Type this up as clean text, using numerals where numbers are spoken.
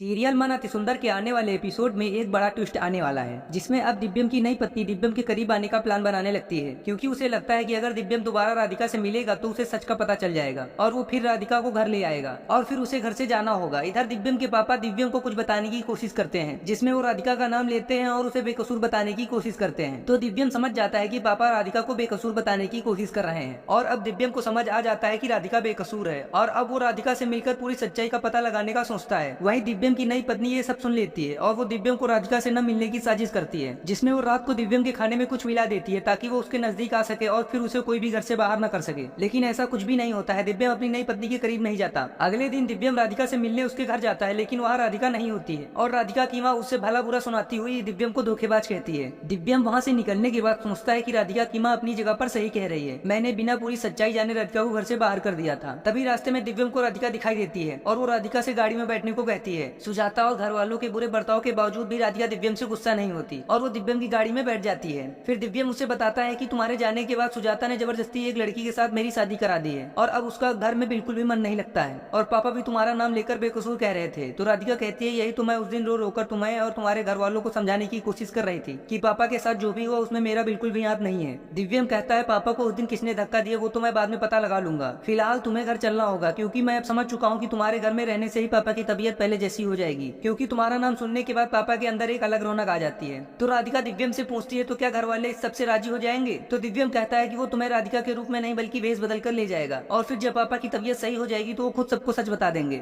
Serial मन अति सुंदर के आने वाले एपिसोड में एक बड़ा ट्विस्ट आने वाला है, जिसमें अब दिव्यम की नई पत्नी दिव्यम के करीब आने का प्लान बनाने लगती है, क्योंकि उसे लगता है कि अगर दिव्यम दोबारा राधिका से मिलेगा तो उसे सच का पता चल जाएगा और वो फिर राधिका को घर ले आएगा और फिर उसे घर से जाना होगा। इधर दिव्यम के पापा दिव्यम को कुछ बताने की कोशिश करते हैं, जिसमें वो राधिका का नाम लेते हैं और उसे बेकसूर बताने की कोशिश करते हैं। तो दिव्यम समझ जाता है कि पापा राधिका को बेकसूर बताने की कोशिश कर रहे हैं और अब दिव्यम को समझ आ जाता है कि राधिका बेकसूर है और अब वो राधिका से मिलकर पूरी सच्चाई का पता लगाने का सोचता है। वहीं दिव्यम की नई पत्नी ये सब सुन लेती है और वो दिव्यम को राधिका से न मिलने की साजिश करती है, जिसमें वो रात को दिव्यम के खाने में कुछ मिला देती है ताकि वो उसके नजदीक आ सके और फिर उसे कोई भी घर से बाहर न कर सके। लेकिन ऐसा कुछ भी नहीं होता है, दिव्यम अपनी नई पत्नी के करीब नहीं जाता। अगले दिन दिव्यम राधिका से मिलने उसके घर जाता है, लेकिन वहाँ राधिका नहीं होती है और राधिका की माँ उससे भला बुरा सुनाती हुई दिव्यम को धोखेबाज कहती है। दिव्यम वहाँ से निकलने के बाद सोचता है कि राधिका की माँ अपनी जगह पर सही कह रही है, मैंने बिना पूरी सच्चाई जाने राधिका को घर से बाहर कर दिया था। तभी रास्ते में दिव्यम को राधिका दिखाई देती है और वो राधिका से गाड़ी में बैठने को कहती है। सुजाता और घर वालों के बुरे बर्ताव के बावजूद भी राधिका दिव्यम से गुस्सा नहीं होती और वो दिव्यम की गाड़ी में बैठ जाती है। फिर दिव्यम उसे बताता है कि तुम्हारे जाने के बाद सुजाता ने जबरदस्ती एक लड़की के साथ मेरी शादी करा दी है और अब उसका घर में बिल्कुल भी मन नहीं लगता है और पापा भी तुम्हारा नाम लेकर बेकसूर कह रहे थे। तो राधिका कहती है यही तो मैं उस दिन रो रोकर तुम्हें और तुम्हारे घर वालों को समझाने की कोशिश कर रही थी कि पापा के साथ जो भी हुआ उसमें मेरा बिल्कुल भी हाथ नहीं है। दिव्यम कहता है पापा को उस दिन किसने धक्का दिया वो तो मैं बाद में पता लगा लूंगा, फिलहाल तुम्हें घर चलना होगा क्योंकि मैं अब समझ चुका हूँ कि तुम्हारे घर में रहने से ही पापा की तबीयत पहले जैसी हो जाएगी, क्योंकि तुम्हारा नाम सुनने के बाद पापा के अंदर एक अलग रौनक आ जाती है। तो राधिका दिव्यम से पूछती है तो क्या घर वाले इस सबसे राजी हो जाएंगे? तो दिव्यम कहता है कि वो तुम्हें राधिका के रूप में नहीं बल्कि भेष बदल कर ले जाएगा और फिर जब पापा की तबीयत सही हो जाएगी तो वो खुद सबको सच बता देंगे।